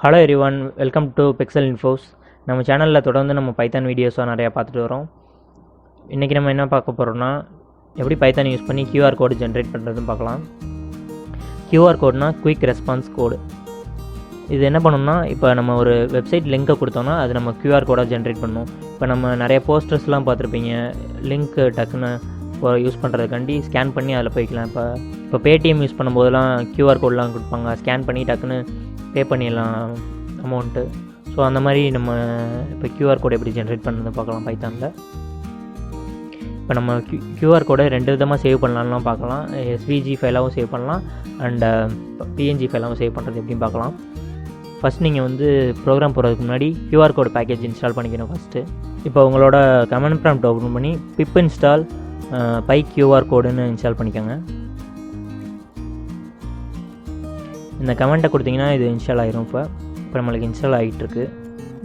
Hello everyone, welcome to pixel infos. நம்ம சேனலில் தொடர்ந்து நம்ம பைத்தான் வீடியோஸாக நிறையா பார்த்துட்டு வரோம். இன்றைக்கி நம்ம என்ன பார்க்க போகிறோம்னா, எப்படி பைத்தான் யூஸ் பண்ணி QR கோடு ஜென்ரேட் பண்ணுறதுன்னு பார்க்கலாம். QR கோட்னா குயிக் ரெஸ்பான்ஸ் கோடு. இது என்ன பண்ணணும்னா, இப்போ நம்ம ஒரு வெப்சைட் லிங்க்கை கொடுத்தோம்னா அது நம்ம QR கோடாக ஜென்ரேட் பண்ணணும். இப்போ நம்ம நிறைய போஸ்டர்ஸ்லாம் பார்த்துருப்பீங்க, லிங்க்கு டக்குன்னு யூஸ் பண்ணுறதுக்காண்டி ஸ்கேன் பண்ணி அதில் போய்க்கலாம். இப்போ பேடிஎம் யூஸ் பண்ணும்போதெல்லாம் QR கோடெலாம் கொடுப்பாங்க, ஸ்கேன் பண்ணி டக்குன்னு பே பண்ணிடலாம் அமௌண்ட்டு. ஸோ அந்த மாதிரி நம்ம இப்போ QR கோடு எப்படி ஜென்ரேட் பண்ணுறது பார்க்கலாம் பைத்தானில். இப்போ நம்ம QR கோடை 2 விதமாக சேவ் பண்ணலாம்லாம் பார்க்கலாம். SVG ஃபைலாகவும் சேவ் பண்ணலாம் அண்ட் PNG ஃபைலாகவும் சேவ் பண்ணுறது எப்படின்னு பார்க்கலாம். ஃபஸ்ட் நீங்கள் வந்து ப்ரோக்ராம் போகிறதுக்கு முன்னாடி QR கோடு பேக்கேஜ் இன்ஸ்டால் பண்ணிக்கணும் ஃபஸ்ட்டு. இப்போ உங்களோட கமெண்ட் ப்ராம்ப்ட் ஓப்பன் பண்ணி pip install PyQR கோடுன்னு இன்ஸ்டால் பண்ணிக்கோங்க. இந்த கமெண்ட்டை கொடுத்தீங்கன்னா இது இன்ஸ்டால் ஆகிரும். இப்போ நம்மளுக்கு இன்ஸ்டால் ஆகிட்டுருக்கு.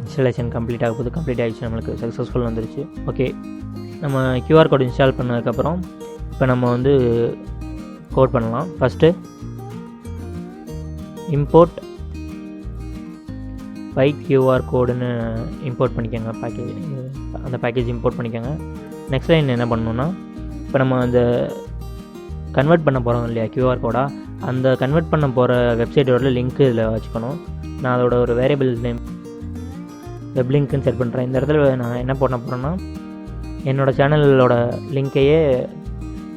இன்ஸ்டாலேஷன் கம்ப்ளீட் ஆக போது. கம்ப்ளீட் ஆகிடுச்சு, நம்மளுக்கு சக்ஸஸ்ஃபுல் வந்துருச்சு. ஓகே, நம்ம QR கோடு இன்ஸ்டால் பண்ணதுக்கப்புறம் இப்போ நம்ம வந்து கோட் பண்ணலாம். ஃபஸ்ட்டு இம்போர்ட் PyQR கோடுன்னு இம்போர்ட் பண்ணிக்கோங்க. அந்த பேக்கேஜ் இம்போர்ட் பண்ணிக்கோங்க. நெக்ஸ்ட் லைன் என்ன பண்ணணுன்னா, இப்போ நம்ம அந்த கன்வெர்ட் பண்ண போகிறோம் இல்லையா QR கோடாக, அந்த கன்வெர்ட் பண்ண போகிற வெப்சைட்டோட லிங்க்கு இதில் வச்சுக்கணும். நான் அதோட ஒரு வேரியபிள் நேம் வெப் லிங்க்குன்னு செட் பண்ணுறேன். இந்த இடத்துல நான் என்ன பண்ண போகிறேன்னா, என்னோடய சேனலோட லிங்க்கையே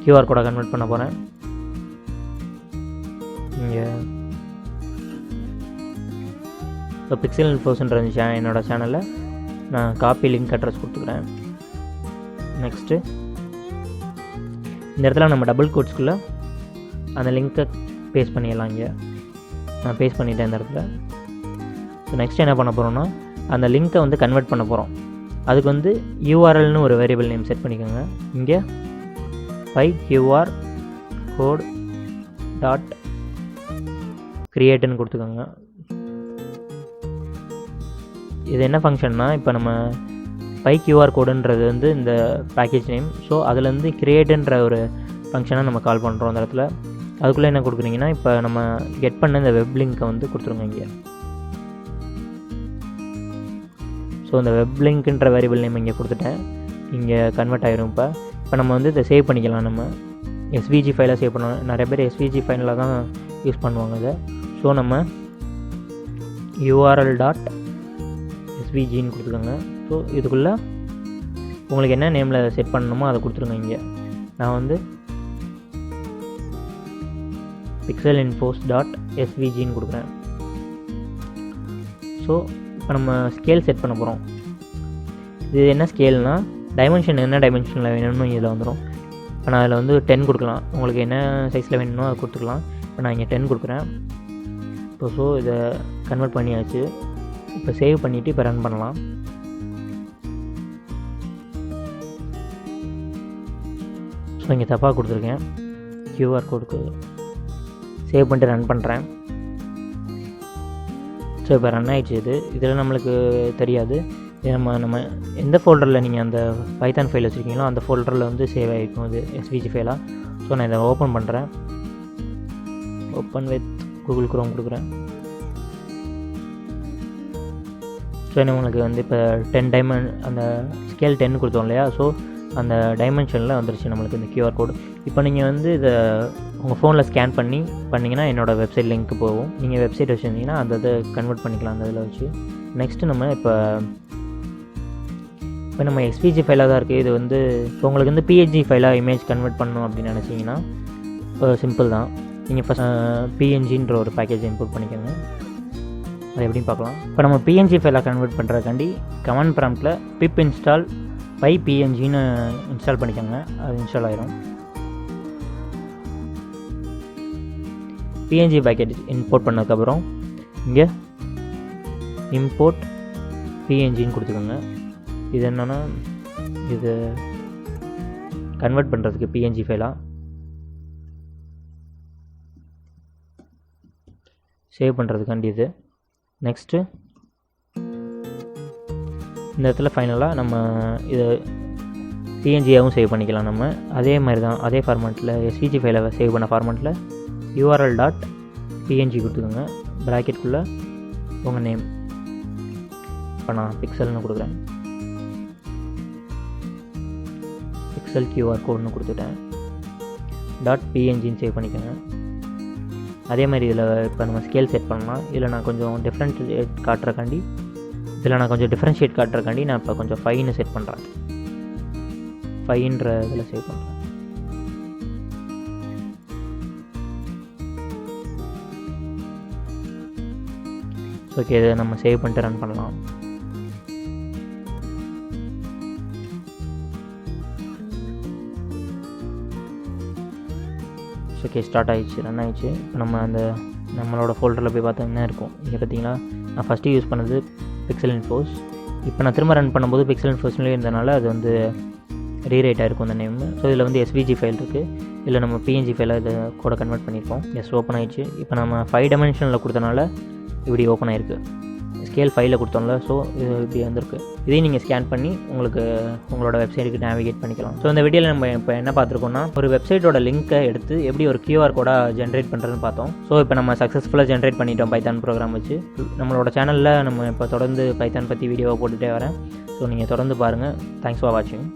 QR கோடாக கன்வெர்ட் பண்ண போகிறேன். இங்கே இப்போ பிக்சல் இன்ஃபோஸ்ன்ற என்னோடய சேனலில் நான் காப்பி லிங்க் அட்ரஸ் கொடுத்துக்கிறேன். நெக்ஸ்ட்டு இந்த இடத்துல நம்ம டபுள் கோட்ஸ்குள்ளே அந்த லிங்க்கை பேஸ்ட் பண்ணிடலாம். இங்கே நான் பேஸ்ட் பண்ணிட்டேன் இந்த இடத்துல. ஸோ நெக்ஸ்ட் என்ன பண்ண போகிறோன்னா, அந்த லிங்க்கை வந்து கன்வெர்ட் பண்ண போகிறோம். அதுக்கு வந்து URLனு ஒரு வேரியபிள் நேம் செட் பண்ணிக்கோங்க. இங்கே PyQRcode .createன்னு கொடுத்துக்கோங்க. இது என்ன ஃபங்க்ஷன்னா, இப்போ நம்ம PyQR கோடுன்றது வந்து இந்த பேக்கேஜ் நேம். ஸோ அதுலேருந்து கிரியேட்டுன்ற ஒரு ஃபங்க்ஷனை நம்ம கால் பண்ணுறோம் அந்த இடத்துல. அதுக்குள்ளே என்ன கொடுக்குறீங்கன்னா, இப்போ நம்ம கெட் பண்ண இந்த வெப் லிங்க்கை வந்து கொடுத்துருங்க இங்கே. ஸோ இந்த வெப் லிங்க்குன்ற வேரியபிள் நேம் இங்கே கொடுத்துட்டேன். இங்கே கன்வெர்ட் ஆகிரும். இப்போ நம்ம வந்து இதை சேவ் பண்ணிக்கலாம். நம்ம SVG ஃபைலாக சேவ் பண்ணுவோம். நிறைய பேர் SVG ஃபைலில் தான் யூஸ் பண்ணுவாங்க இதை. ஸோ நம்ம URL.svgன்னு கொடுத்துக்கோங்க. ஸோ இதுக்குள்ளே உங்களுக்கு என்ன நேமில் செட் பண்ணணுமோ அதை கொடுத்துருங்க. இங்கே நான் வந்து pixelinfos.svgன்னு கொடுக்குறேன். ஸோ இப்போ நம்ம ஸ்கேல் செட் பண்ண போகிறோம். இது என்ன ஸ்கேல்னால், டைமென்ஷன் என்ன டைமென்ஷனில் வேணும்னு இதில் வந்துடும். இப்போ நான் அதில் வந்து 10 கொடுக்கலாம். உங்களுக்கு என்ன சைஸில் வேணுமோ அதை கொடுத்துக்கலாம். இப்போ நான் இங்கே 10 கொடுக்குறேன். இப்போ ஸோ இதை கன்வெர்ட் பண்ணியாச்சு. இப்போ சேவ் பண்ணிவிட்டு இப்போ ரன் பண்ணலாம். ஸோ இங்கே தப்பாக கொடுத்துருக்கேன். QR கோடுக்கு சேவ் பண்ணிட்டு ரன் பண்ணுறேன். ஸோ இப்போ ரன் ஆகிடுச்சு. இதில் நம்மளுக்கு தெரியாது. இது நம்ம எந்த ஃபோல்டரில் நீங்கள் அந்த பைத்தான் ஃபைல் வச்சுருக்கீங்களோ அந்த ஃபோல்டரில் வந்து சேவ் ஆகிருக்கும் இது SVG ஃபைலாக. ஸோ நான் இதை ஓப்பன் பண்ணுறேன். ஓப்பன் வித் கூகுள் குரோம் கொடுக்குறேன். ஸோ என்ன உங்களுக்கு வந்து இப்போ 10 அந்த ஸ்கேல் 10 கொடுத்தோம் இல்லையா, ஸோ அந்த டைமென்ஷனில் வந்துருச்சு நம்மளுக்கு இந்த QR கோடு. இப்போ நீங்கள் வந்து இதை உங்கள் ஃபோனில் ஸ்கேன் பண்ணிங்கன்னா என்னோடய வெப்சைட் லிங்க்கு போகும். நீங்கள் வெப்சைட் வச்சுருந்தீங்கன்னா அந்த இதை கன்வெர்ட் பண்ணிக்கலாம் அந்த இதில் வச்சு. நெக்ஸ்ட்டு நம்ம இப்போ நம்ம SVG ஃபைலாக தான் இருக்குது. இது வந்து இப்போ உங்களுக்கு வந்து PNG ஃபைலாக இமேஜ் கன்வெர்ட் பண்ணணும் அப்படின்னு நினச்சிங்கன்னா சிம்பிள் தான். நீங்கள் ஃபஸ்ட் PNGன்ற ஒரு பேக்கேஜ் இம்போர்ட் பண்ணிக்கோங்க. அது எப்படின்னு பார்க்கலாம். இப்போ நம்ம PNG ஃபைலாக கன்வெர்ட் பண்ணுறதுக்காண்டி கமெண்ட் ப்ராம்ப்டில் pip install PyPNGன்னு இன்ஸ்டால் பண்ணிக்கோங்க. அது இன்ஸ்டால் ஆகிரும். PNG பேக்கேஜ் இம்போர்ட் பண்ணதுக்கப்புறம் இங்கே இம்போர்ட் PNGன்னு கொடுத்துக்கோங்க. இது என்னென்னா, இது கன்வெர்ட் பண்ணுறதுக்கு PNG ஃபைலாக சேவ் பண்ணுறதுக்காண்டி இது. நெக்ஸ்ட்டு இந்த இடத்துல ஃபைனலாக நம்ம இதை PNGயாகவும் சேவ் பண்ணிக்கலாம். நம்ம அதே மாதிரி தான், அதே ஃபார்மேட்டில் SVG ஃபைலை சேவ் பண்ண ஃபார்மேட்டில் URL.png கொடுத்துக்கோங்க. ப்ராக்கெட்டுக்குள்ளே உங்கள் நேம். இப்போ நான் பிக்சல்னு கொடுக்குறேன். பிக்சல் QR கோடுன்னு கொடுத்துட்டேன். .pngன்னு சேவ் பண்ணிக்கோங்க. அதே மாதிரி இதில் இப்போ நம்ம ஸ்கேல் செட் பண்ணலாம். இதில் நான் கொஞ்சம் டிஃப்ரென்ஷியேட் காட்டுறக்காண்டி நான் இப்போ கொஞ்சம் 5ன்னு செட் பண்ணுறேன். 5ன்ற இதில் சேவ் பண்ணுறேன். ஓகே, இதை நம்ம சேவ் பண்ணிட்டு ரன் பண்ணலாம். ஓகே, ஸ்டார்ட் ஆகிடுச்சு, ரன் ஆகிடுச்சு. இப்போ நம்ம நம்மளோட ஃபோல்டரில் போய் பார்த்தீங்கன்னா இருக்கும். இங்கே பார்த்தீங்கன்னா நான் ஃபஸ்ட்டு யூஸ் பண்ணது பிக்சல் இன்ஃபோஸ். இப்போ நான் திரும்ப ரன் பண்ணும்போது பிக்சல் இன்ஃபோஸ்லேயே இருந்தனால அது வந்து ரீரைட் ஆகிருக்கும் அந்த நேம். ஸோ இதில் வந்து SVG ஃபைல் இருக்குது. இதில் நம்ம PNG ஃபைலாக இதை கூட கன்வெர்ட் பண்ணியிருக்கோம். ஓப்பன் ஆகிடுச்சு. இப்போ நம்ம 5 டைமென்ஷனில் கொடுத்தனால இப்படி ஓப்பன் ஆகிருக்கு. ஸ்கேல் 5ல் கொடுத்தோம்ல, ஸோ இது இப்படி வந்திருக்கு. இதையும் நீங்கள் ஸ்கேன் பண்ணி உங்களோட வெப்சைட்டுக்கு நேவிகேட் பண்ணிக்கலாம். ஸோ இந்த வீடியோவில் நம்ம இப்போ என்ன பார்த்துருக்கோம்னா, ஒரு வெப்சைட்டோட லிங்க்கை எடுத்து எப்படி ஒரு QR கோடாக ஜென்ரேட் பண்ணுறதுன்னு பார்த்தோம். ஸோ இப்போ நம்ம சக்ஸஸ்ஃபுல்லாக ஜென்ரேட் பண்ணிட்டோம் பைத்தான் ப்ரோக்ராம் வச்சு. நம்மளோட சேனலில் நம்ம இப்போ தொடர்ந்து பைத்தான் பற்றி வீடியோவை போட்டுகிட்டே வரேன். ஸோ நீங்கள் தொடர்ந்து பாருங்கள். தேங்க்ஸ் ஃபார் வாட்சிங்.